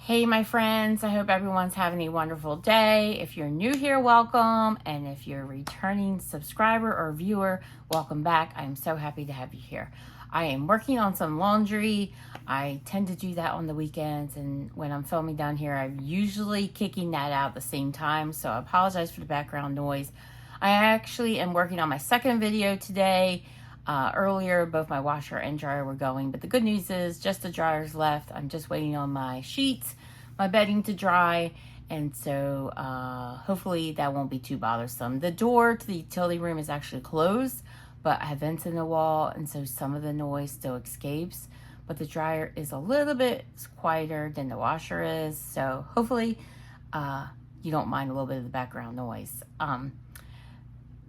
Hey my friends, I hope everyone's having a wonderful day. If you're new here, welcome. And if you're a returning subscriber or viewer, welcome back. I'm so happy to have you here. I am working on some laundry. I tend to do that on the weekends, and when I'm filming down here, I'm usually kicking that out at the same time, so I apologize for the background noise. I actually am working on my second video today. Earlier, both my washer and dryer were going, but the good news is just the dryer's left. I'm just waiting on my sheets, my bedding to dry, and so hopefully that won't be too bothersome. The door to the utility room is actually closed, but I have vents in the wall, and so some of the noise still escapes, but the dryer is a little bit quieter than the washer is, so hopefully you don't mind a little bit of the background noise.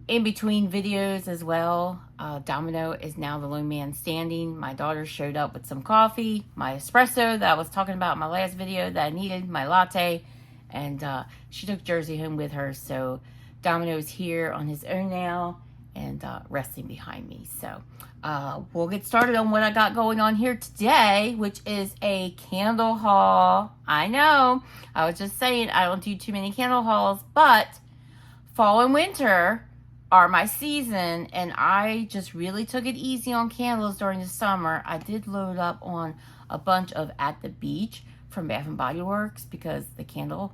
In between videos as well, Domino is now the lone man standing. My daughter showed up with some coffee, my espresso that I was talking about in my last video that I needed, my latte, and she took Jersey home with her. So Domino's here on his own now and resting behind me. So we'll get started on what I got going on here today, which is a candle haul. I know, I was just saying I don't do too many candle hauls, but fall and winter are my season, and I just really took it easy on candles during the summer. I did load up on a bunch of At the Beach from Bath and Body Works because the candle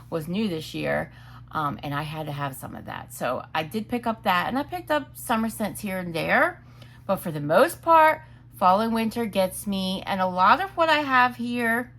was new this year, and I had to have some of that. So I did pick up that, and I picked up summer scents here and there, but for the most part, fall and winter gets me, and a lot of what I have here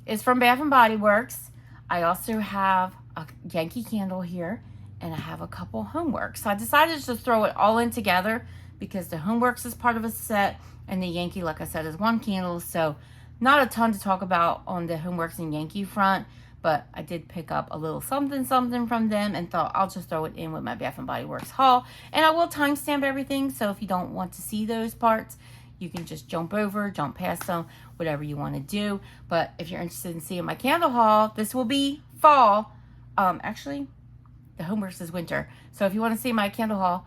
is from Bath and Body Works. I also have a Yankee candle here, and I have a couple HomeWorx. So I decided to just throw it all in together because the HomeWorx is part of a set and the Yankee, like I said, is one candle. So not a ton to talk about on the HomeWorx and Yankee front, but I did pick up a little something from them and thought I'll just throw it in with my Bath and Body Works haul. And I will timestamp everything, so if you don't want to see those parts, you can just jump past them, whatever you want to do. But if you're interested in seeing my candle haul, this will be fall. Actually, the HomeWorx is winter. So if you want to see my candle haul,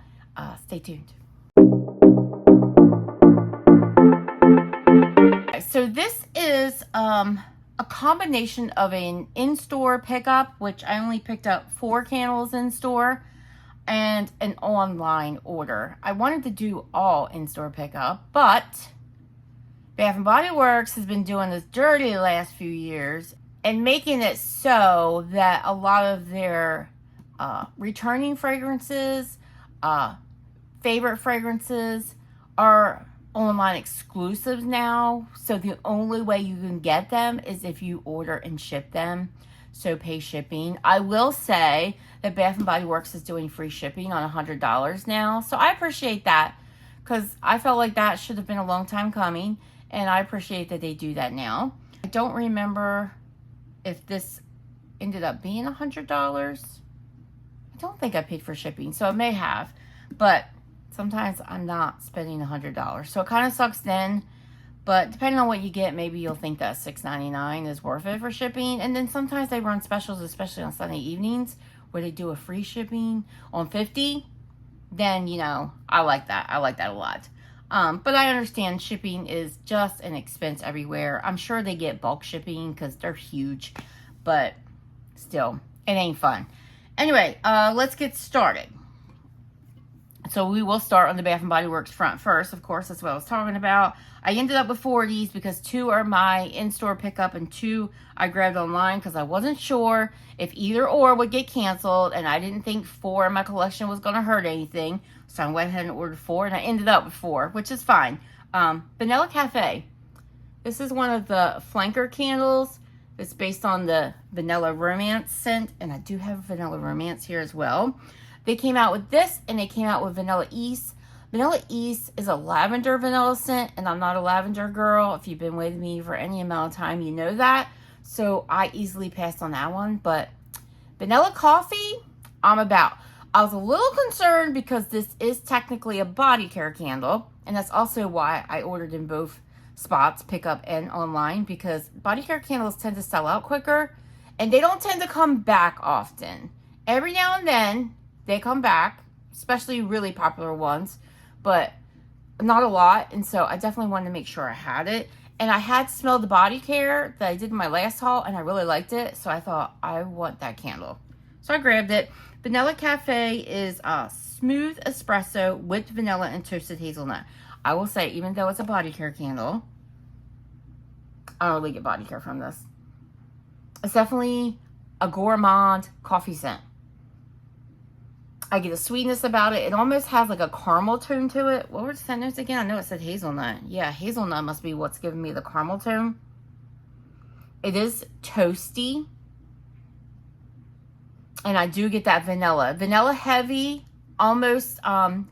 stay tuned. So this is a combination of an in-store pickup, which I only picked up 4 candles in store, and an online order. I wanted to do all in-store pickup, but Bath and Body Works has been doing this dirty the last few years and making it so that a lot of their returning fragrances, favorite fragrances are online exclusives now. So the only way you can get them is if you order and ship them. So pay shipping. I will say that Bath and Body Works is doing free shipping on $100 now. So I appreciate that because I felt like that should have been a long time coming. And I appreciate that they do that now. I don't remember if this ended up being $100. I don't think I paid for shipping, so I may have, but sometimes I'm not spending $100. So it kind of sucks then, but depending on what you get, maybe you'll think that $6.99 is worth it for shipping. And then sometimes they run specials, especially on Sunday evenings, where they do a free shipping on 50. Then, you know, I like that. I like that a lot. But I understand shipping is just an expense everywhere. I'm sure they get bulk shipping because they're huge, but still, it ain't fun. Anyway, let's get started. So we will start on the Bath and Body Works front first, of course. That's what I was talking about. I ended up with 4 of these because 2 are my in-store pickup and 2 I grabbed online because I wasn't sure if either or would get canceled, and I didn't think 4 in my collection was going to hurt anything. So I went ahead and ordered 4, and I ended up with 4, which is fine. Vanilla Cafe. This is one of the flanker candles. It's based on the Vanilla Romance scent, and I do have Vanilla Romance here as well. They came out with this, and they came out with Vanilla East. Vanilla East is a lavender vanilla scent, and I'm not a lavender girl. If you've been with me for any amount of time, you know that. So I easily passed on that one, but Vanilla Coffee, I'm about. I was a little concerned because this is technically a body care candle, and that's also why I ordered in both spots, pickup and online, because body care candles tend to sell out quicker, and they don't tend to come back often. Every now and then, they come back, especially really popular ones, but not a lot, and so I definitely wanted to make sure I had it. And I had smelled the body care that I did in my last haul, and I really liked it. So I thought, I want that candle. So I grabbed it. Vanilla Cafe is a smooth espresso with vanilla and toasted hazelnut. I will say, even though it's a body care candle, I don't really get body care from this. It's definitely a gourmand coffee scent. I get a sweetness about it. It almost has like a caramel tone to it. What were the scent notes again? I know it said hazelnut. Yeah, hazelnut must be what's giving me the caramel tone. It is toasty. And I do get that vanilla. Vanilla heavy, almost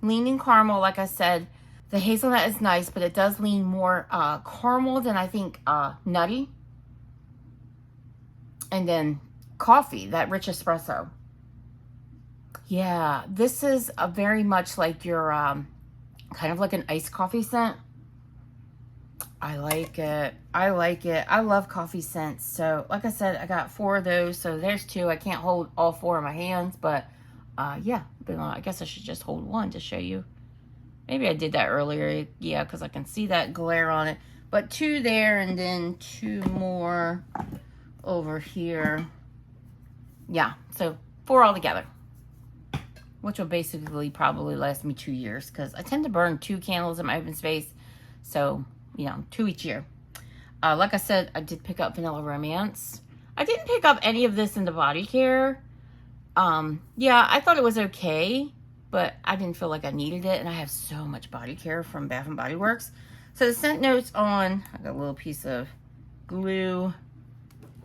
leaning caramel, like I said. The hazelnut is nice, but it does lean more caramel than I think nutty. And then coffee, that rich espresso. Yeah, this is a very much like your, kind of like an iced coffee scent. I like it. I like it. I love coffee scents. So, like I said, I got 4 of those. So, there's 2. I can't hold all 4 in my hands. But, yeah. But, I guess I should just hold one to show you. Maybe I did that earlier. Yeah, because I can see that glare on it. But 2 there and then 2 more over here. Yeah, so 4 altogether. Which will basically probably last me 2 years. Because I tend to burn 2 candles in my open space. So, 2 each year. Like I said, I did pick up Vanilla Romance. I didn't pick up any of this in the body care. Yeah, I thought it was okay. But I didn't feel like I needed it. And I have so much body care from Bath and Body Works. So the scent notes on, I got a little piece of glue.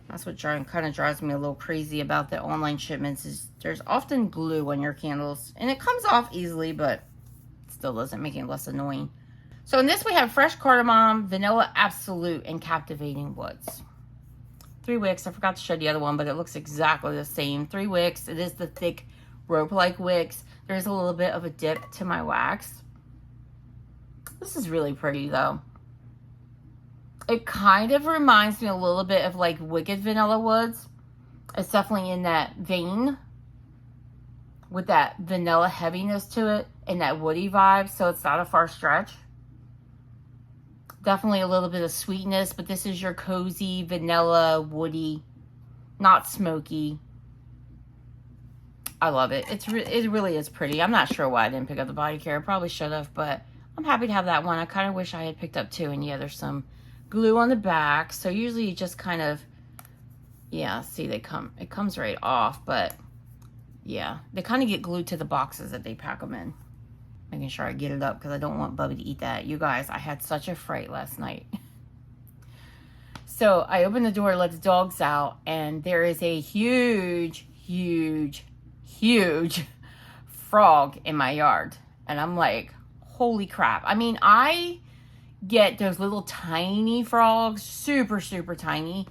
That's what kind of drives me a little crazy about the online shipments is there's often glue on your candles. And it comes off easily, but it still doesn't make it less annoying. So in this we have Fresh Cardamom, Vanilla Absolute, and Captivating Woods. 3 wicks. I forgot to show the other one, but it looks exactly the same. 3 wicks. It is the thick rope-like wicks. There's a little bit of a dip to my wax. This is really pretty, though. It kind of reminds me a little bit of, like, Wicked Vanilla Woods. It's definitely in that vein with that vanilla heaviness to it and that woody vibe, so it's not a far stretch. Definitely a little bit of sweetness, but this is your cozy, vanilla, woody, not smoky. I love it. It really is pretty. I'm not sure why I didn't pick up the body care. I probably should have, but I'm happy to have that one. I kind of wish I had picked up 2. And yeah, there's some glue on the back. So usually you just kind of, yeah, see it comes right off. But yeah, they kind of get glued to the boxes that they pack them in. Making sure I get it up because I don't want Bubby to eat that. You guys, I had such a fright last night. So I opened the door, let the dogs out, and there is a huge frog in my yard. And I'm like, holy crap. I mean, I get those little tiny frogs, super tiny,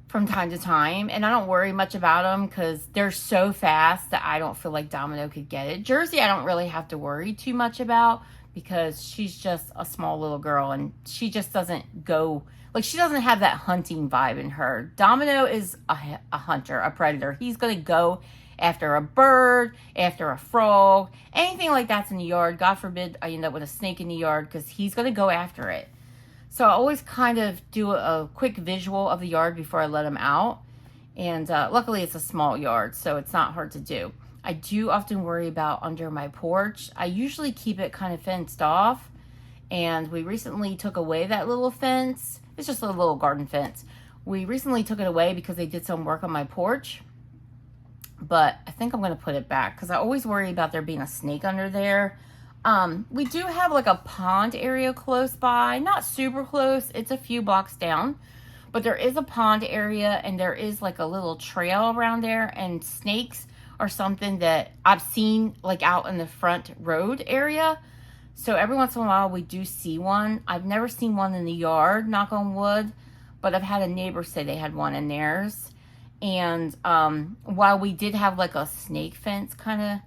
from time to time, and I don't worry much about them because they're so fast that I don't feel like Domino could get it. Jersey I don't really have to worry too much about because she's just a small little girl and she just doesn't go, like, she doesn't have that hunting vibe in her. Domino is a hunter, a predator. He's going to go after a bird, after a frog, anything like that's in the yard. God forbid I end up with a snake in the yard because he's going to go after it. So I always kind of do a quick visual of the yard before I let him out. And luckily it's a small yard, so it's not hard to do. I do often worry about under my porch. I usually keep it kind of fenced off. And we recently took away that little fence. It's just a little garden fence. We recently took it away because they did some work on my porch. But I think I'm going to put it back because I always worry about there being a snake under there. We do have like a pond area close by, not super close. It's a few blocks down, but there is a pond area and there is like a little trail around there, and snakes are something that I've seen like out in the front road area. So every once in a while we do see one. I've never seen one in the yard, knock on wood, but I've had a neighbor say they had one in theirs. And, while we did have like a snake fence kind of,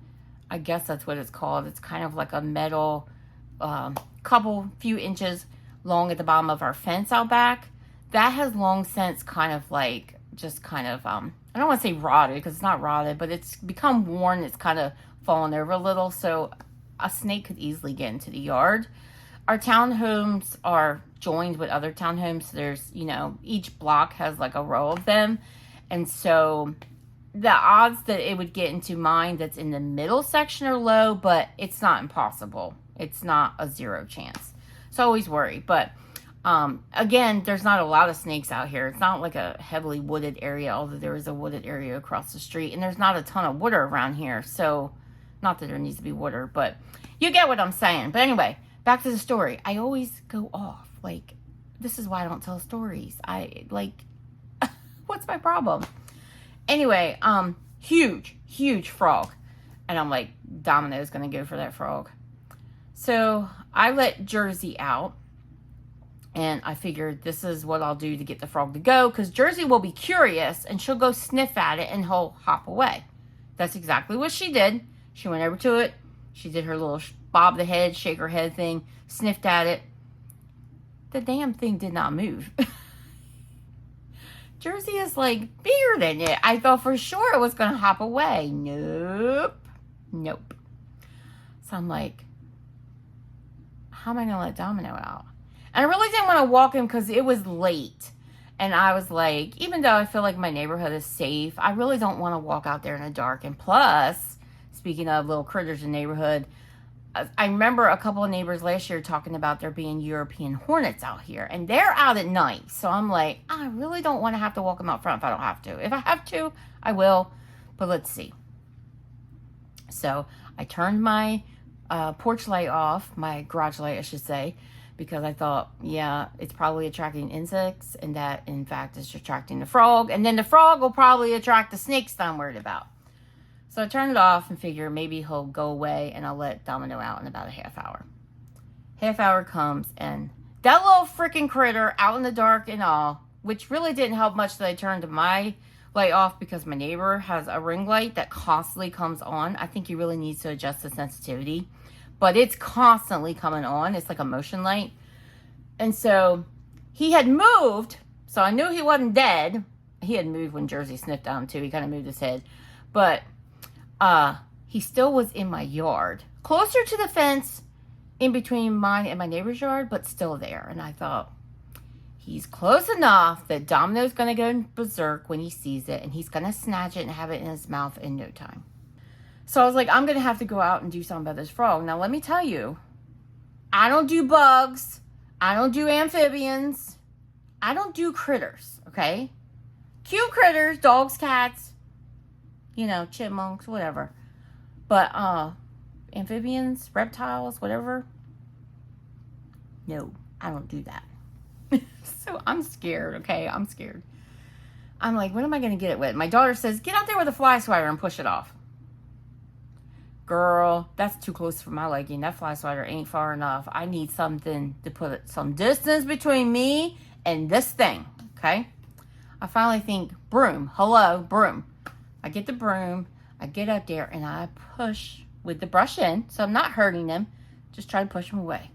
I guess that's what it's called. It's kind of like a metal, few inches long at the bottom of our fence out back. That has long since kind of like, just kind of, I don't want to say rotted because it's not rotted, but it's become worn. It's kind of fallen over a little. So a snake could easily get into the yard. Our townhomes are joined with other townhomes. So there's, you know, each block has like a row of them. And so the odds that it would get into mine that's in the middle section are low, but it's not impossible. It's not a zero chance. So I always worry. But again, there's not a lot of snakes out here. It's not like a heavily wooded area, although there is a wooded area across the street. And there's not a ton of water around here. So, not that there needs to be water, but you get what I'm saying. But anyway, back to the story. I always go off. Like, this is why I don't tell stories. What's my problem? Anyway, huge frog. And I'm like, Domino's going to go for that frog. So, I let Jersey out. And I figured this is what I'll do to get the frog to go. Because Jersey will be curious. And she'll go sniff at it. And he'll hop away. That's exactly what she did. She went over to it. She did her little bob the head, shake her head thing. Sniffed at it. The damn thing did not move. Jersey is like bigger than it. I thought for sure it was going to hop away. Nope. So I'm like, how am I going to let Domino out? And I really didn't want to walk him because it was late. And I was like, even though I feel like my neighborhood is safe, I really don't want to walk out there in the dark. And plus, speaking of little critters in the neighborhood, I remember a couple of neighbors last year talking about there being European hornets out here. And they're out at night. So I'm like, I really don't want to have to walk them out front if I don't have to. If I have to, I will. But let's see. So I turned my porch light off, my garage light, I should say. Because I thought, yeah, it's probably attracting insects. And that, in fact, is attracting the frog. And then the frog will probably attract the snakes that I'm worried about. So I turned it off and figured maybe he'll go away. And I'll let Domino out in about a half hour. Half hour comes. And that little freaking critter out in the dark and all. Which really didn't help much that I turned my light off. Because my neighbor has a ring light that constantly comes on. I think he really needs to adjust the sensitivity. But it's constantly coming on. It's like a motion light. And so he had moved. So I knew he wasn't dead. He had moved when Jersey sniffed at him too. He kind of moved his head. But he still was in my yard. Closer to the fence in between mine and my neighbor's yard. But still there. And I thought, he's close enough that Domino's going to go berserk when he sees it. And he's going to snatch it and have it in his mouth in no time. So I was like, I'm going to have to go out and do something about this frog. Now, let me tell you, I don't do bugs. I don't do amphibians. I don't do critters, okay? Cute critters, dogs, cats, you know, chipmunks, whatever. But amphibians, reptiles, whatever. No, I don't do that. So I'm scared, okay? I'm scared. I'm like, what am I going to get it with? My daughter says, get out there with a fly swatter and push it off. Girl, that's too close for my liking. That fly swatter ain't far enough. I need something to put some distance between me and this thing, okay? I finally think, broom. Hello, broom. I get the broom. I get out there and I push with the brush in. So I'm not hurting him. Just try to push him away.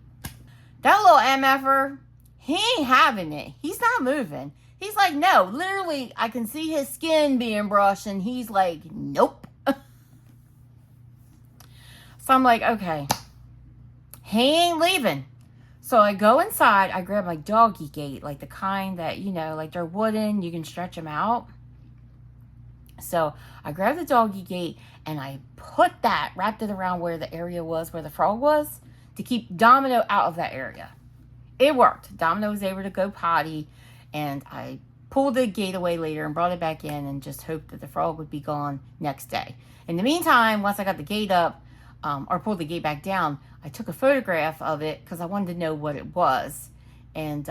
That little MFer, he ain't having it. He's not moving. He's like, no. Literally, I can see his skin being brushed and he's like, nope. So I'm like, okay, he ain't leaving. So I go inside. I grab my doggy gate, like the kind that, you know, like they're wooden. You can stretch them out. So I grab the doggy gate and I wrapped it around where the area was, where the frog was, to keep Domino out of that area. It worked. Domino was able to go potty and I pulled the gate away later and brought it back in and just hoped that the frog would be gone next day. In the meantime, once I got the gate up, or pulled the gate back down, I took a photograph of it because I wanted to know what it was. And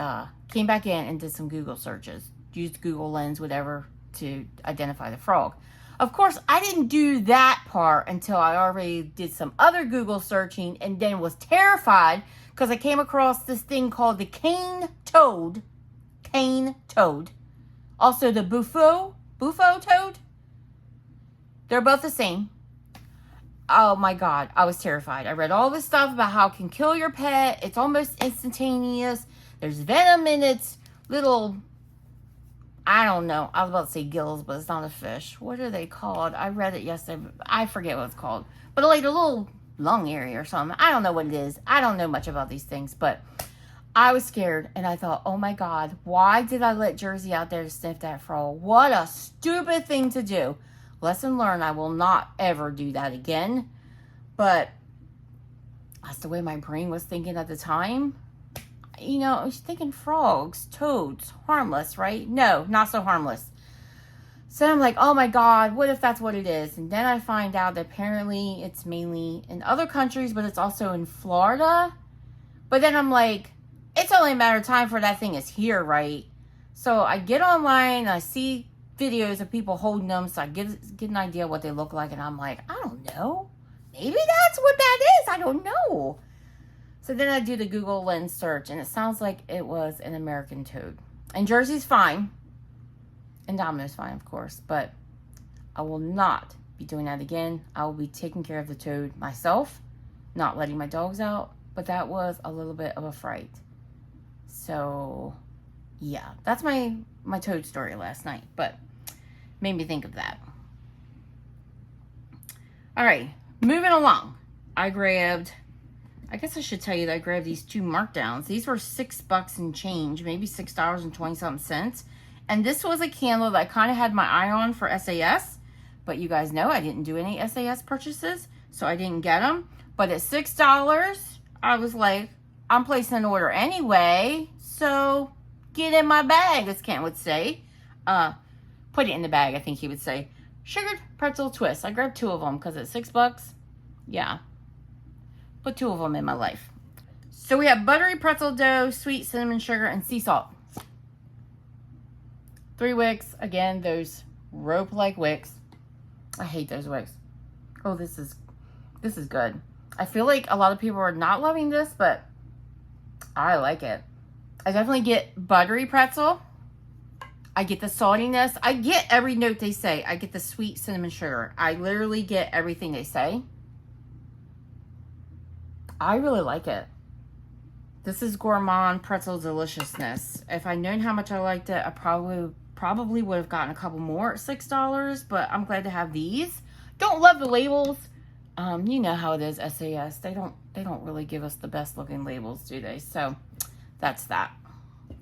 came back in and did some Google searches. Used Google Lens, whatever, to identify the frog. Of course, I didn't do that part until I already did some other Google searching and then was terrified because I came across this thing called the cane toad. Cane toad. Also the bufo toad. They're both the same. Oh my God, I was terrified. I read all this stuff about how it can kill your pet. It's almost instantaneous. There's venom in its little, I don't know. I was about to say gills, but it's not a fish. What are they called? I read it yesterday. I forget what it's called. But like a little lung area or something. I don't know what it is. I don't know much about these things. But I was scared, and I thought, oh my God, why did I let Jersey out there to sniff that frog? What a stupid thing to do. Lesson learned, I will not ever do that again. But that's the way my brain was thinking at the time. You know, I was thinking frogs, toads, harmless, right? No, not so harmless. So I'm like, oh my God, what if that's what it is? And then I find out that apparently it's mainly in other countries, but it's also in Florida. But then I'm like, it's only a matter of time for that thing is here, right? So I get online and I see videos of people holding them, so I get an idea what they look like, and I'm like, I don't know. Maybe that's what that is. I don't know. So then I do the Google Lens search, and it sounds like it was an American toad. And Jersey's fine. And Domino's fine, of course. But I will not be doing that again. I will be taking care of the toad myself, not letting my dogs out. But that was a little bit of a fright. So, yeah. That's my toad story last night. But made me think of that. All right. Moving along. I guess I should tell you that I grabbed these 2 markdowns. These were $6 and change, maybe $6.20-something. And this was a candle that I kind of had my eye on for SAS. But you guys know I didn't do any SAS purchases, so I didn't get them. But at $6, I was like, I'm placing an order anyway, so get in my bag, as Kent would say. Put it in the bag, I think he would say. Sugared pretzel twist. I grabbed 2 of them because at $6, yeah. Put 2 of them in my life. So we have buttery pretzel dough, sweet cinnamon sugar, and sea salt. 3 wicks. Again, those rope-like wicks. I hate those wicks. Oh, this is good. I feel like a lot of people are not loving this, but I like it. I definitely get buttery pretzel. I get the saltiness. I get every note they say. I get the sweet cinnamon sugar. I literally get everything they say. I really like it. This is gourmand pretzel deliciousness. If I'd known how much I liked it, I probably would have gotten a couple more at $6, but I'm glad to have these. Don't love the labels. You know how it is, SAS. They don't really give us the best looking labels, do they? So that's that.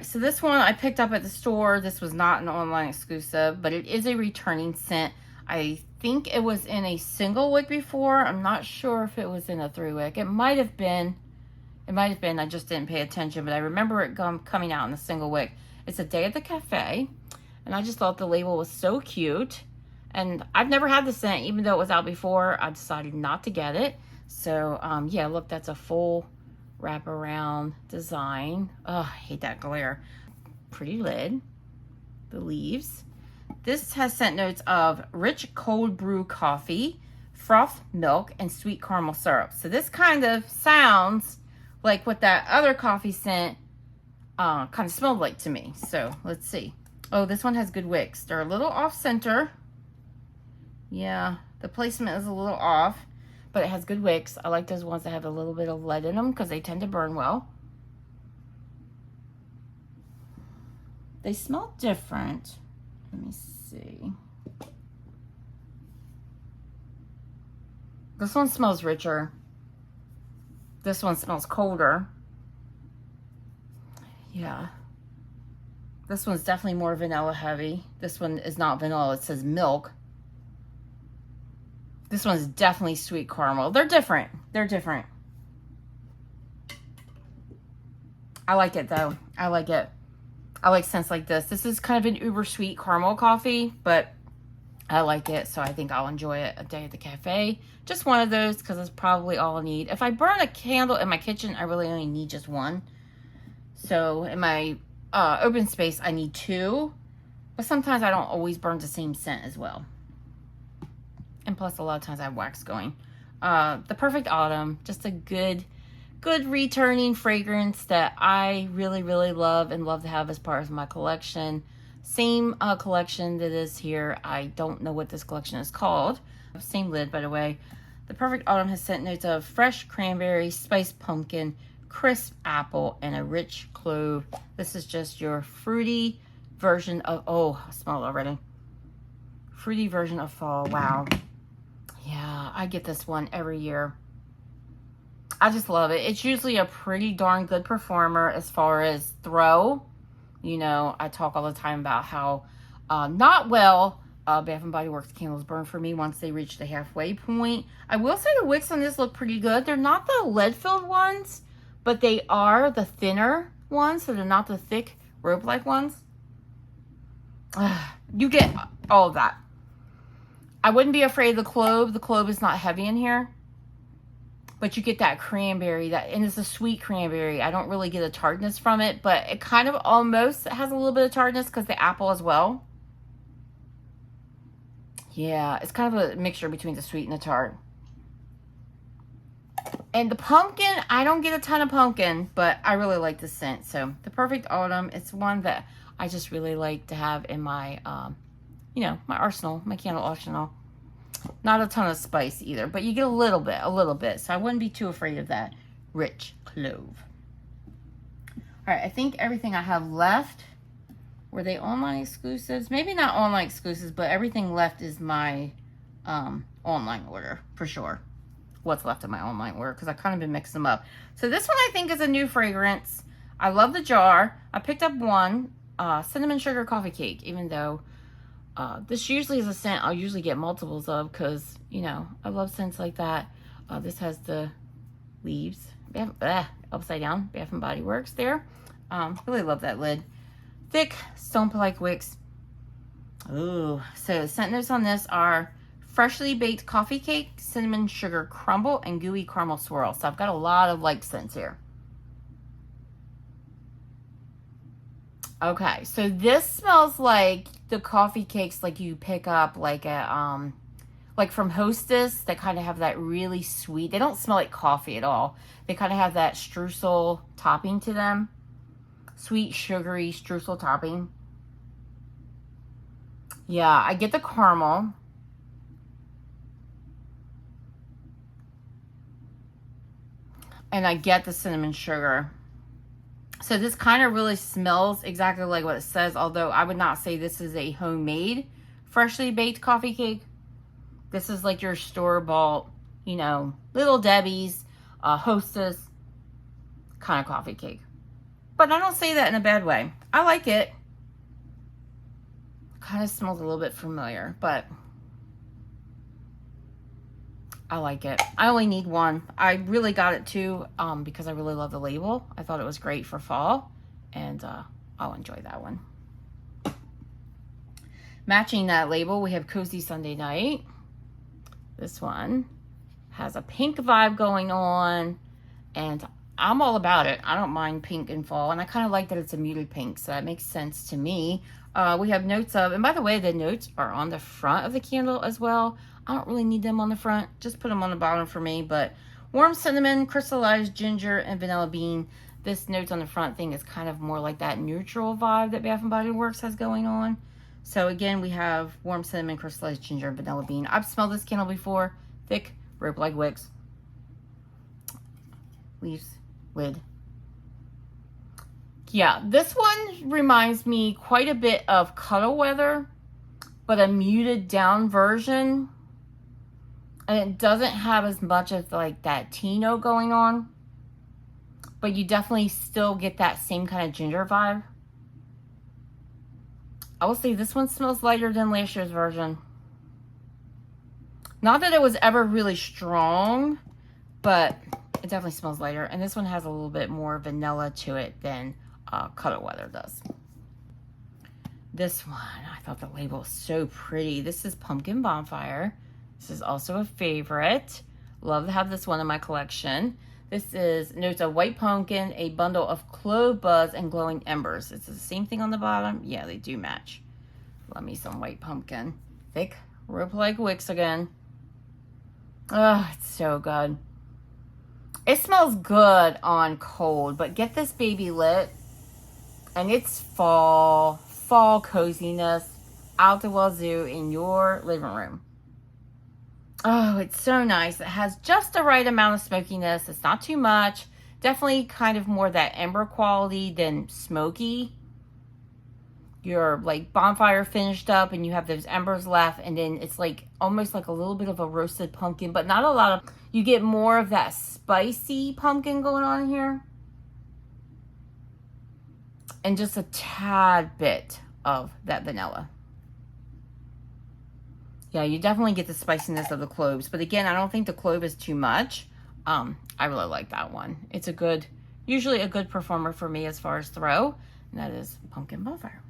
So this one I picked up at the store. This was not an online exclusive, but it is a returning scent. I think it was in a single wick before. I'm not sure if it was in a 3 wick. It might have been. I just didn't pay attention, but I remember it coming out in a single wick. It's a Day at the Cafe, and I just thought the label was so cute. And I've never had the scent, even though it was out before. I decided not to get it. So, yeah, look, that's a full wraparound design. Oh, I hate that glare. Pretty lid. The leaves. This has scent notes of rich cold brew coffee, frothed milk, and sweet caramel syrup. So this kind of sounds like what that other coffee scent kind of smelled like to me. So let's see. Oh, this one has good wicks. They're a little off center. Yeah, the placement is a little off, but it has good wicks. I like those ones that have a little bit of lead in them because they tend to burn well. They smell different. Let me see. This one smells richer. This one smells colder. Yeah. This one's definitely more vanilla heavy. This one is not vanilla. It says milk. This one's definitely sweet caramel. They're different. They're different. I like it though. I like it. I like scents like this. This is kind of an uber sweet caramel coffee, but I like it, so I think I'll enjoy it a day at the cafe. Just one of those because it's probably all I need. If I burn a candle in my kitchen, I really only need just one. So in my open space, I need 2, but sometimes I don't always burn the same scent as well. And plus, a lot of times I have wax going. The Perfect Autumn, just a good returning fragrance that I really, really love and love to have as part of my collection. Same collection that is here. I don't know what this collection is called. Same lid, by the way. The Perfect Autumn has scent notes of fresh cranberry, spiced pumpkin, crisp apple, and a rich clove. This is just your fruity version of, oh, I smell it already. Fruity version of fall. Wow. Yeah, I get this one every year. I just love it. It's usually a pretty darn good performer as far as throw. You know, I talk all the time about how not well Bath & Body Works candles burn for me once they reach the halfway point. I will say the wicks on this look pretty good. They're not the lead-filled ones, but they are the thinner ones, so they're not the thick rope-like ones. You get all of that. I wouldn't be afraid of the clove. The clove is not heavy in here. But you get that cranberry, and it's a sweet cranberry. I don't really get a tartness from it, but it kind of almost has a little bit of tartness because the apple as well. Yeah, it's kind of a mixture between the sweet and the tart. And the pumpkin, I don't get a ton of pumpkin, but I really like the scent. So the Perfect Autumn, it's one that I just really like to have in my, you know, my arsenal, my candle arsenal. Not a ton of spice either, but you get a little bit. So I wouldn't be too afraid of that rich clove. All right, I think everything I have left, were they online exclusives? Maybe not online exclusives, but everything left is my online order for sure. What's left of my online order, because I kind of been mixing them up. So this one I think is a new fragrance. I love the jar. I picked up one, cinnamon sugar coffee cake, even though this usually is a scent I'll usually get multiples of because, you know, I love scents like that. This has the leaves, upside down, Bath & Body Works there. Really love that lid. Thick, stump-like wicks. Ooh, so scent notes on this are freshly baked coffee cake, cinnamon sugar crumble, and gooey caramel swirl. So I've got a lot of like scents here. Okay, so this smells like the coffee cakes like you pick up like at like from Hostess that kind of have that really sweet. They don't smell like coffee at all. They kind of have that streusel topping to them. Sweet, sugary streusel topping. Yeah, I get the caramel. And I get the cinnamon sugar. So this kind of really smells exactly like what it says, although I would not say this is a homemade, freshly baked coffee cake. This is like your store-bought, you know, Little Debbie's, Hostess kind of coffee cake. But I don't say that in a bad way. I like it. Kind of smells a little bit familiar, but I like it. I only need one. I really got it too because I really love the label. I thought it was great for fall, and I'll enjoy that one. Matching that label, we have Cozy Sunday Night. This one has a pink vibe going on, and I'm all about it. I don't mind pink in fall, and I kind of like that it's a muted pink, so that makes sense to me. We have notes of, and by the way, the notes are on the front of the candle as well. I don't really need them on the front. Just put them on the bottom for me. But warm cinnamon, crystallized ginger, and vanilla bean. This notes on the front thing is kind of more like that neutral vibe that Bath & Body Works has going on. So again, we have warm cinnamon, crystallized ginger, and vanilla bean. I've smelled this candle before. Thick, rope-like wicks. Leaves, lid. Yeah, this one reminds me quite a bit of Cuddle Weather, but a muted down version. And it doesn't have as much of like that tea note going on. But you definitely still get that same kind of ginger vibe. I will say this one smells lighter than last year's version. Not that it was ever really strong, but it definitely smells lighter. And this one has a little bit more vanilla to it than Cuddle Weather does. This one, I thought the label was so pretty. This is Pumpkin Bonfire. This is also a favorite. Love to have this one in my collection. This is notes of white pumpkin, a bundle of clove buds, and glowing embers. It's the same thing on the bottom. Yeah, they do match. Love me some white pumpkin. Thick, rope-like wicks again. Oh, it's so good. It smells good on cold, but get this baby lit. And it's fall coziness out the wazoo in your living room. Oh, it's so nice. It has just the right amount of smokiness. It's not too much. Definitely kind of more that ember quality than smoky. your like bonfire finished up and you have those embers left, and then it's like almost like a little bit of a roasted pumpkin, but not a lot of, you get more of that spicy pumpkin going on here. And just a tad bit of that vanilla. Yeah, you definitely get the spiciness of the cloves. But again, I don't think the clove is too much. I really like that one. It's a good, usually a good performer for me as far as throw. And that is Pumpkin Bonfire.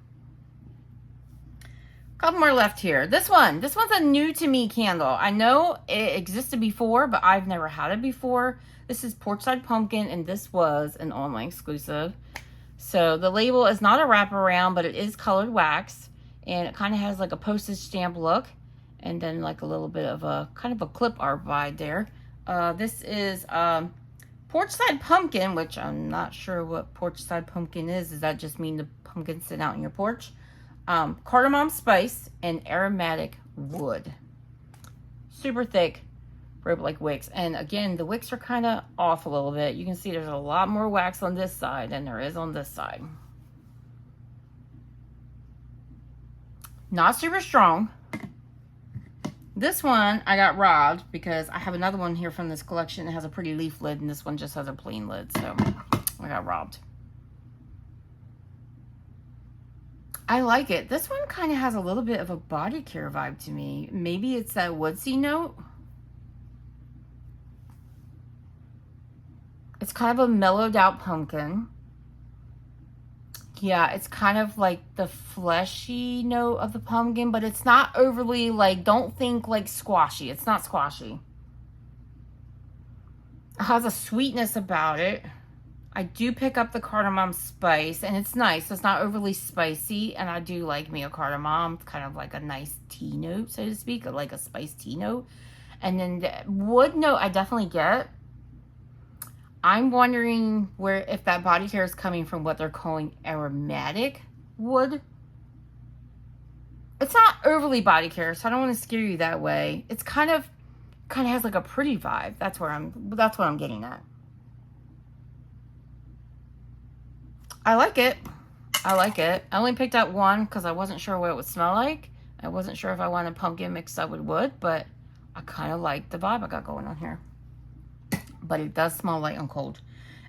Couple more left here. This one's a new to me candle. I know it existed before, but I've never had it before. This is Porchside Pumpkin, and this was an online exclusive. So the label is not a wraparound, but it is colored wax, and it kind of has like a postage stamp look, and then like a little bit of a kind of a clip art vibe there. This is Porchside Pumpkin, which I'm not sure what Porchside Pumpkin is. Does that just mean the pumpkin sitting out on your porch? Cardamom spice and aromatic wood. Super thick rope-like wicks. And again, the wicks are kind of off a little bit. You can see there's a lot more wax on this side than there is on this side. Not super strong. This one I got robbed because I have another one here from this collection that has a pretty leaf lid, and this one just has a plain lid, so I got robbed. I like it. This one kind of has a little bit of a body care vibe to me. Maybe it's that woodsy note. It's kind of a mellowed out pumpkin. Yeah, it's kind of like the fleshy note of the pumpkin, but it's not overly like, don't think like squashy. It's not squashy. It has a sweetness about it. I do pick up the cardamom spice, and it's nice. It's not overly spicy, and I do like me a cardamom. It's kind of like a nice tea note, so to speak, like a spiced tea note. And then the wood note I definitely get. I'm wondering if that body care is coming from what they're calling aromatic wood. It's not overly body care, so I don't want to scare you that way. It's kind of has like a pretty vibe. That's what I'm getting at. I like it. I like it. I only picked out one because I wasn't sure what it would smell like. I wasn't sure if I wanted pumpkin mixed up with wood, but I kind of like the vibe I got going on here. But it does smell light and cold.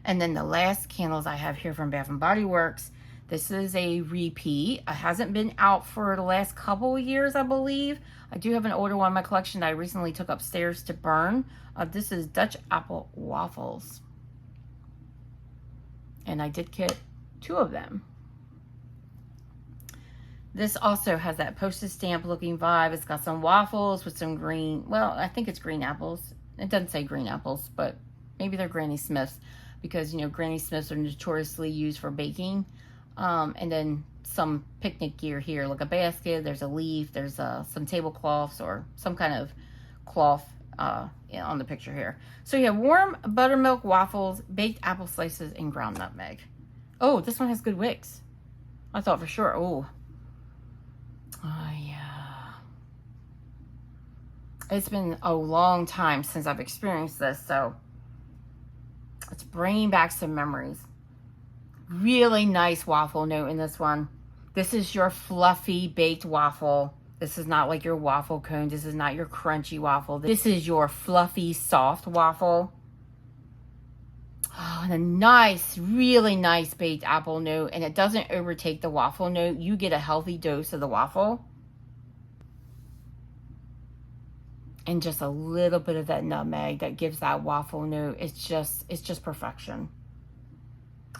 And then the last candles I have here from Bath & Body Works. This is a repeat. It hasn't been out for the last couple of years, I believe. I do have an older one in my collection that I recently took upstairs to burn. This is Dutch Apple Waffles. And I did get 2 of them. This also has that postage stamp looking vibe. It's got some waffles with some green, well, I think it's green apples. It doesn't say green apples, but maybe they're Granny Smiths, because, you know, Granny Smiths are notoriously used for baking. And then some picnic gear here, like a basket, there's a leaf, there's some tablecloths or some kind of cloth on the picture here. So you have warm buttermilk waffles, baked apple slices, and ground nutmeg. Oh, this one has good wicks. I thought for sure. Oh, yeah. It's been a long time since I've experienced this, so it's bringing back some memories. Really nice waffle note in this one. This is your fluffy baked waffle. This is not like your waffle cone. This is not your crunchy waffle. This is your fluffy, soft waffle. Oh, and a nice, really nice baked apple note. And it doesn't overtake the waffle note. You get a healthy dose of the waffle. And just a little bit of that nutmeg that gives that waffle note. It's just perfection.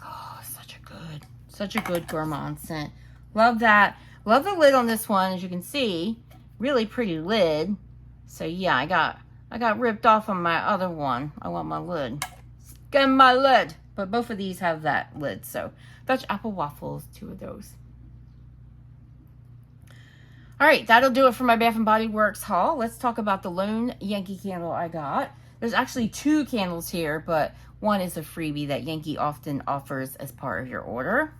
Oh, such a good gourmand scent. Love that. Love the lid on this one, as you can see. Really pretty lid. So yeah, I got ripped off on my other one. I want my lid. Get my lid. But both of these have that lid. So Dutch Apple Waffles, 2 of those. All right, that'll do it for my Bath & Body Works haul. Let's talk about the lone Yankee candle I got. There's actually 2 candles here, but one is a freebie that Yankee often offers as part of your order.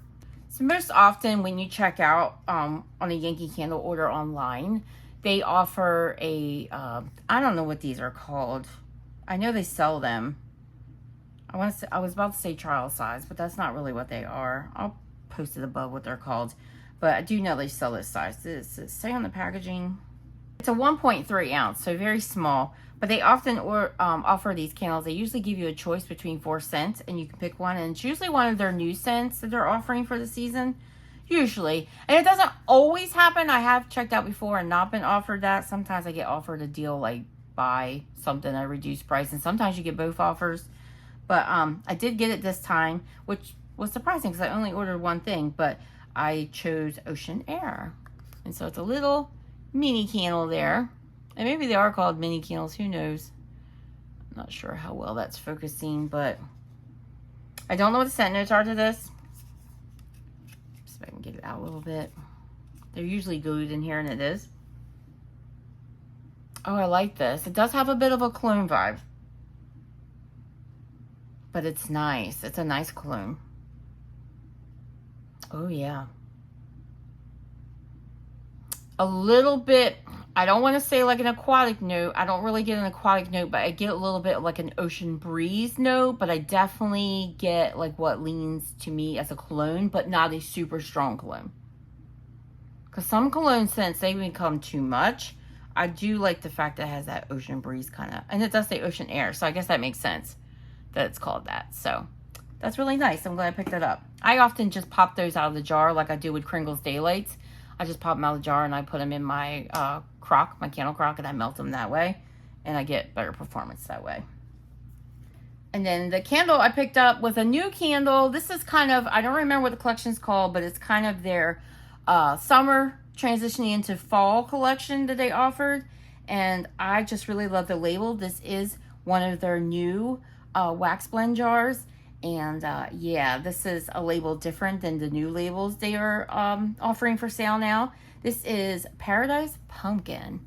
So most often when you check out on a Yankee candle order online, they offer a, I don't know what these are called. I know they sell them. I was about to say trial size, but that's not really what they are. I'll post it above what they're called. But I do know they sell this size. This is, say on the packaging, it's a 1.3 ounce, so very small. But they often offer these candles. They usually give you a choice between 4 scents, and you can pick one. And it's usually one of their new scents that they're offering for the season. Usually. And it doesn't always happen. I have checked out before and not been offered that. Sometimes I get offered a deal like buy something at a reduced price. And sometimes you get both offers. But I did get it this time, which was surprising because I only ordered one thing. But I chose Ocean Air. And so it's a little mini candle there. And maybe they are called mini candles. Who knows? I'm not sure how well that's focusing, but I don't know what the scent notes are to this. See if I can get it out a little bit. They're usually glued in here, and it is. Oh, I like this. It does have a bit of a cologne vibe. But it's nice. It's a nice cologne. Oh, yeah. A little bit, I don't want to say like an aquatic note. I don't really get an aquatic note, but I get a little bit like an ocean breeze note. But I definitely get like what leans to me as a cologne, but not a super strong cologne. Because some cologne scents, they become too much. I do like the fact that it has that ocean breeze kind of, and it does say Ocean Air. So I guess that makes sense that it's called that. So that's really nice. I'm glad I picked that up. I often just pop those out of the jar like I do with Kringle's Daylights. I just pop them out of the jar and I put them in my crock, my candle crock, and I melt them that way. And I get better performance that way. And then the candle I picked up with a new candle. This is kind of, I don't remember what the collection's called, but it's kind of their summer transitioning into fall collection that they offered. And I just really love the label. This is one of their new wax blend jars. And yeah, this is a label different than the new labels they are offering for sale now. This is Paradise Pumpkin.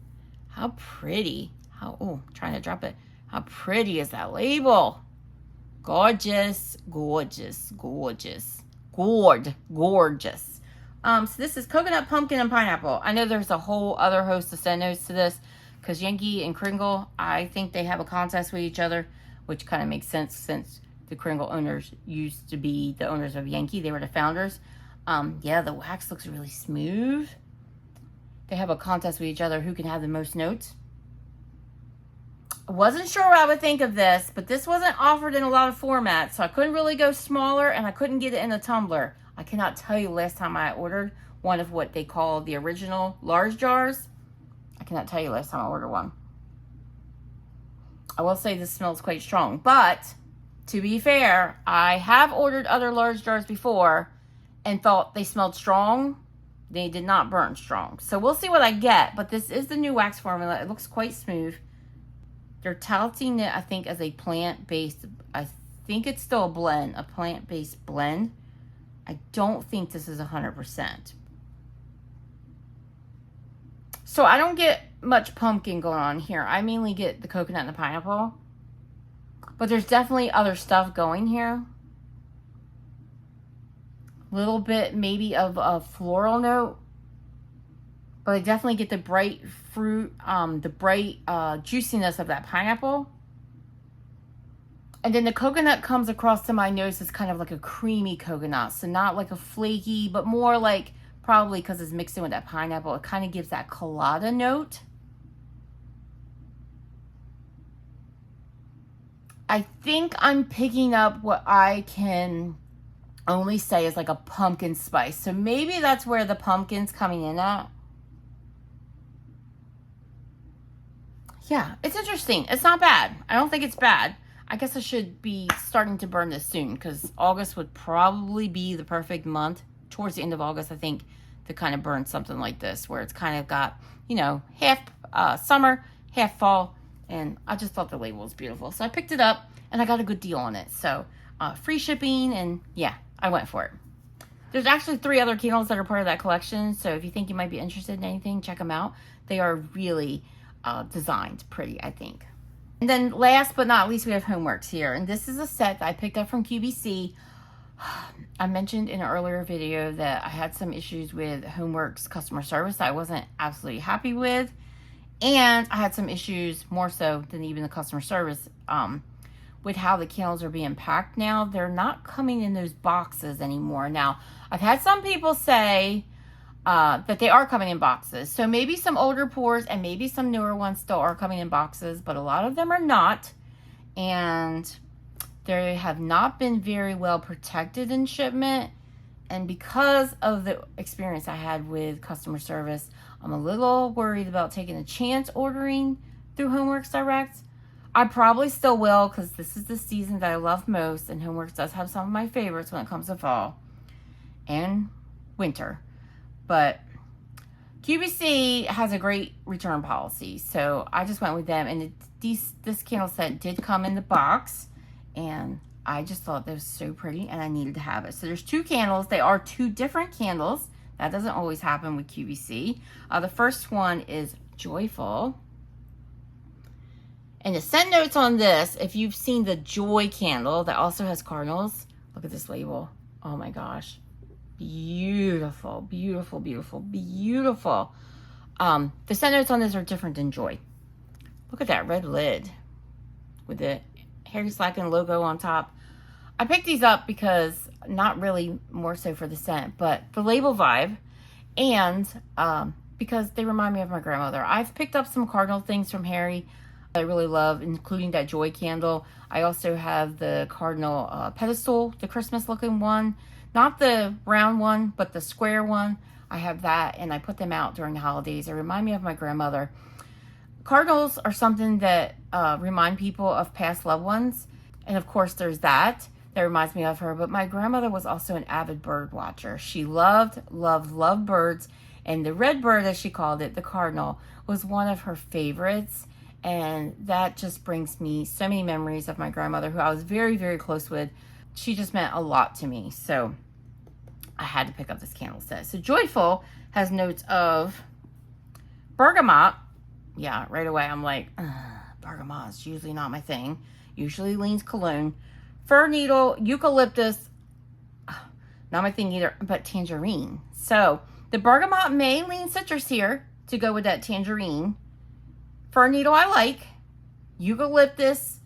How pretty. Oh, trying to drop it. How pretty is that label? Gorgeous, gorgeous, gorgeous. Gorgeous. So this is coconut, pumpkin, and pineapple. I know there's a whole other host of scent notes to this because Yankee and Kringle, I think they have a contest with each other, which kind of makes sense since the Kringle owners used to be the owners of Yankee. They were the founders. Yeah, the wax looks really smooth. They have a contest with each other who can have the most notes. I wasn't sure what I would think of this, but this wasn't offered in a lot of formats, so I couldn't really go smaller, and I couldn't get it in a tumbler. I cannot tell you last time I ordered one of what they call the original large jars. I cannot tell you last time I ordered one. I will say this smells quite strong, but to be fair, I have ordered other large jars before and thought they smelled strong. They did not burn strong. So we'll see what I get, but this is the new wax formula. It looks quite smooth. They're touting it, I think, as a plant-based, I think it's still a blend, a plant-based blend. I don't think this is 100%. So I don't get much pumpkin going on here. I mainly get the coconut and the pineapple. But there's definitely other stuff going here. A little bit maybe of a floral note. But I definitely get the bright fruit, the bright juiciness of that pineapple. And then the coconut comes across to my nose as kind of like a creamy coconut. So not like a flaky, but more like, probably because it's mixed in with that pineapple, it kind of gives that colada note. I think I'm picking up what I can only say is like a pumpkin spice. So maybe that's where the pumpkin's coming in at. Yeah, it's interesting. It's not bad. I don't think it's bad. I guess I should be starting to burn this soon because August would probably be the perfect month. Towards the end of August, I think, to kind of burn something like this where it's kind of got, you know, half summer, half fall. And I just thought the label was beautiful. So I picked it up and I got a good deal on it. So free shipping, and yeah, I went for it. There's actually 3 other candles that are part of that collection. So if you think you might be interested in anything, check them out. They are really designed pretty, I think. And then last but not least, we have HomeWorx here. And this is a set that I picked up from QVC. I mentioned in an earlier video that I had some issues with HomeWorx customer service that I wasn't absolutely happy with. And I had some issues, more so than even the customer service, with how the candles are being packed now. They're not coming in those boxes anymore. Now, I've had some people say, But they are coming in boxes. So maybe some older pours and maybe some newer ones still are coming in boxes, but a lot of them are not. And they have not been very well protected in shipment. And because of the experience I had with customer service, I'm a little worried about taking a chance ordering through HomeWorx Direct. I probably still will because this is the season that I love most, and HomeWorx does have some of my favorites when it comes to fall and winter. But QVC has a great return policy, so I just went with them. And this candle set did come in the box, and I just thought that was so pretty, and I needed to have it. So there's 2 candles. They are 2 different candles. That doesn't always happen with QVC. The first one is Joyful. And the scent notes on this, if you've seen the Joy candle that also has cardinals, look at this label. Oh my gosh. Beautiful, beautiful, beautiful, beautiful. The scent notes on this are different than Joy. Look at that red lid with the Harry Slacken logo on top. I picked these up because, not really more so for the scent, but the label vibe, and because they remind me of my grandmother. I've picked up some cardinal things from Harry I really love, including that Joy candle. I also have the cardinal pedestal, the Christmas looking one. Not the round one, but the square one. I have that, and I put them out during the holidays. They remind me of my grandmother. Cardinals are something that remind people of past loved ones. And of course, there's that reminds me of her. But my grandmother was also an avid bird watcher. She loved, loved, loved birds. And the red bird, as she called it, the cardinal, was one of her favorites. And that just brings me so many memories of my grandmother, who I was very, very close with. She just meant a lot to me. So I had to pick up this candle set. So Joyful has notes of bergamot. Yeah, right away I'm like, bergamot is usually not my thing. Usually leans cologne. Fir needle, eucalyptus, not my thing either, but tangerine. So the bergamot may lean citrus here to go with that tangerine. Fir needle I like. Eucalyptus,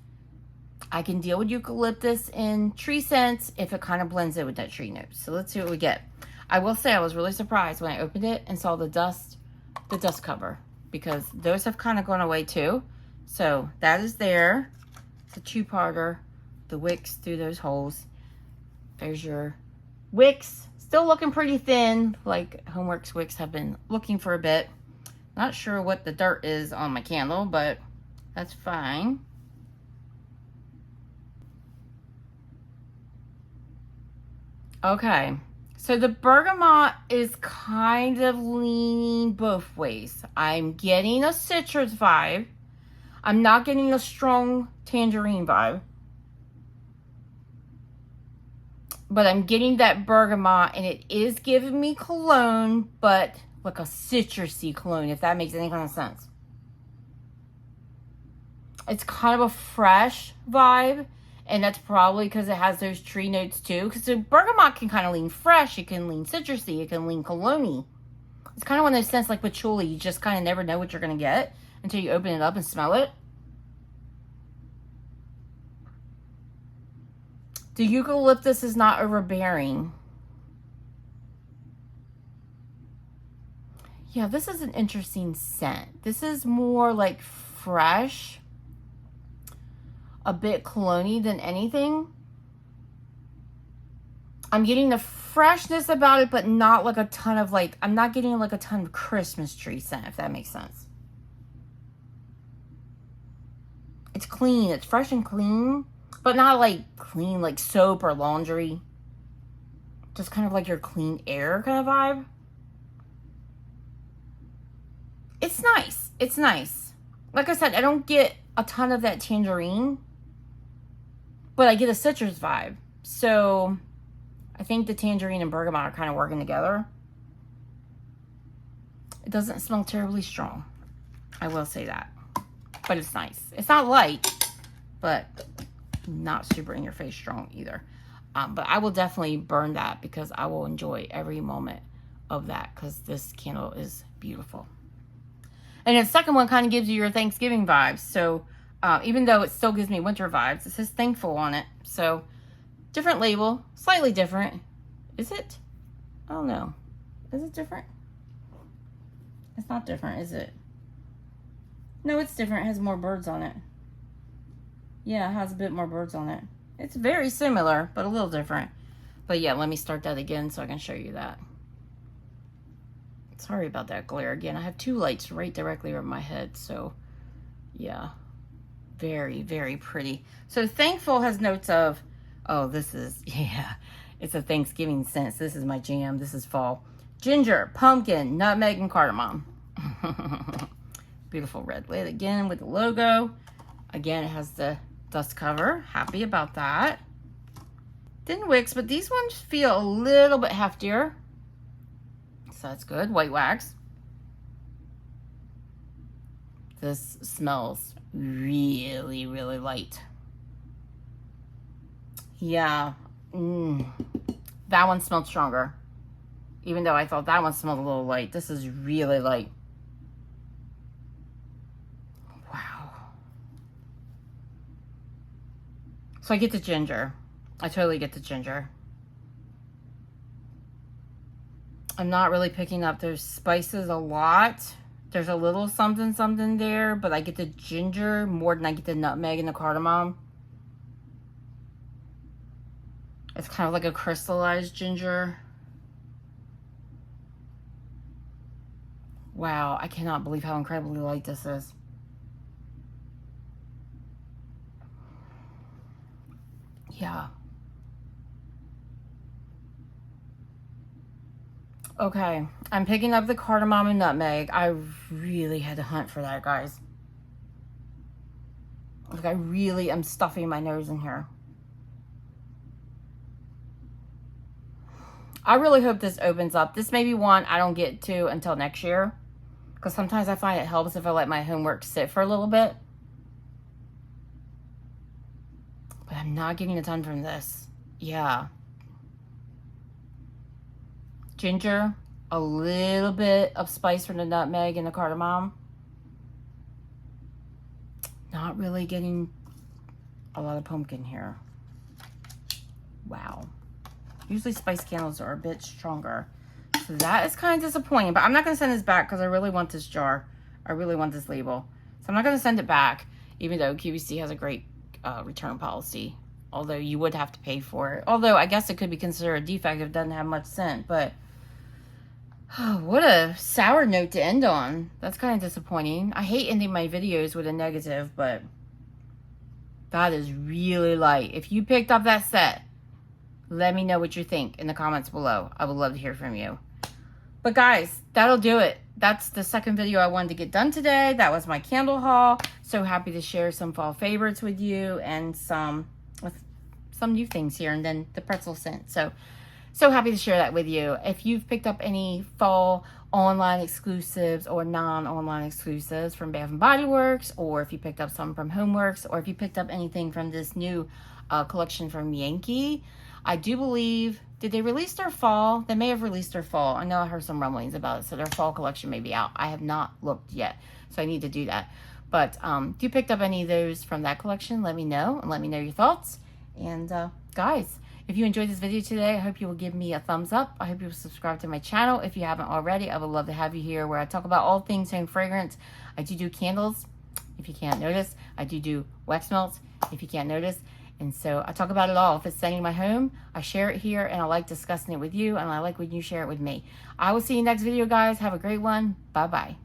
I can deal with eucalyptus and tree scents if it kind of blends in with that tree note. So let's see what we get. I will say I was really surprised when I opened it and saw the dust cover, because those have kind of gone away too. So that is there. It's a 2-parter. The wicks through those holes. There's your wicks. Still looking pretty thin, like HomeWorx wicks have been looking for a bit. Not sure what the dirt is on my candle, but that's fine. Okay, so the bergamot is kind of leaning both ways. I'm getting a citrus vibe. I'm not getting a strong tangerine vibe. But I'm getting that bergamot, and it is giving me cologne, but like a citrusy cologne, if that makes any kind of sense. It's kind of a fresh vibe, and that's probably because it has those tree notes too. Because the bergamot can kind of lean fresh, it can lean citrusy, it can lean cologne-y. It's kind of one of those scents like patchouli, you just kind of never know what you're going to get until you open it up and smell it. The eucalyptus is not overbearing. Yeah, this is an interesting scent. This is more like fresh, a bit cologne-y than anything. I'm getting the freshness about it, but not like a ton of like, I'm not getting like a ton of Christmas tree scent, if that makes sense. It's clean, it's fresh and clean. But not like clean, like soap or laundry. Just kind of like your clean air kind of vibe. It's nice. It's nice. Like I said, I don't get a ton of that tangerine. But I get a citrus vibe. So I think the tangerine and bergamot are kind of working together. It doesn't smell terribly strong. I will say that. But it's nice. It's not light, but not super in your face strong either. But I will definitely burn that because I will enjoy every moment of that because this candle is beautiful. And the second one kind of gives you your Thanksgiving vibes. So even though it still gives me winter vibes, it says thankful on it. So different label, slightly different. Is it? I don't know. Is it different? It's not different, is it? No, it's different. It has more birds on it. Yeah, it has a bit more birds on it. It's very similar, but a little different. But yeah, let me start that again so I can show you that. Sorry about that glare again. I have two lights right directly over my head, so yeah. Very, very pretty. So Thankful has notes of, oh, this is, yeah, it's a Thanksgiving scent. This is my jam. This is fall. Ginger, pumpkin, nutmeg, and cardamom. Beautiful red lid again with the logo. Again, it has the dust cover. Happy about that. Thin wicks, but these ones feel a little bit heftier. So that's good. White wax. This smells really, really light. Yeah. That one smelled stronger. Even though I thought that one smelled a little light. This is really light. Wow. So I get the ginger. I totally get the ginger. I'm not really picking up those spices a lot. There's a little something something there, but I get the ginger more than I get the nutmeg and the cardamom. It's kind of like a crystallized ginger. Wow, I cannot believe how incredibly light this is. Yeah. Okay, I'm picking up the cardamom and nutmeg. I really had to hunt for that, guys. Like, I really am stuffing my nose in here. I really hope this opens up. This may be one I don't get to until next year. Because sometimes I find it helps if I let my HomeWorx sit for a little bit. But I'm not getting a ton from this. Yeah. Ginger, a little bit of spice from the nutmeg and the cardamom. Not really getting a lot of pumpkin here. Wow. Usually spice candles are a bit stronger. So that is kind of disappointing, but I'm not going to send this back because I really want this jar. I really want this label. So I'm not going to send it back, even though QVC has a great return policy. Although you would have to pay for it. Although I guess it could be considered a defect if it doesn't have much scent, but oh, what a sour note to end on. That's kind of disappointing. I hate ending my videos with a negative, but that is really light. If you picked up that set, let me know what you think in the comments below. I would love to hear from you. But guys, that'll do it. That's the second video I wanted to get done today. That was my candle haul. So happy to share some fall favorites with you and some new things here, and then the pretzel scent. So happy to share that with you. If you've picked up any fall online exclusives or non-online exclusives from Bath & Body Works, or if you picked up some from HomeWorx, or if you picked up anything from this new collection from Yankee, I do believe, did they release their fall? They may have released their fall. I know I heard some rumblings about it, so their fall collection may be out. I have not looked yet, so I need to do that. But if you picked up any of those from that collection, let me know, and let me know your thoughts. And guys, if you enjoyed this video today, I hope you will give me a thumbs up. I hope you will subscribe to my channel if you haven't already. I would love to have you here where I talk about all things home fragrance. I do candles, if you can't notice. I do wax melts, if you can't notice. And so I talk about it all. If it's sending my home, I share it here, and I like discussing it with you, and I like when you share it with me. I will see you next video, guys. Have a great one. Bye-bye.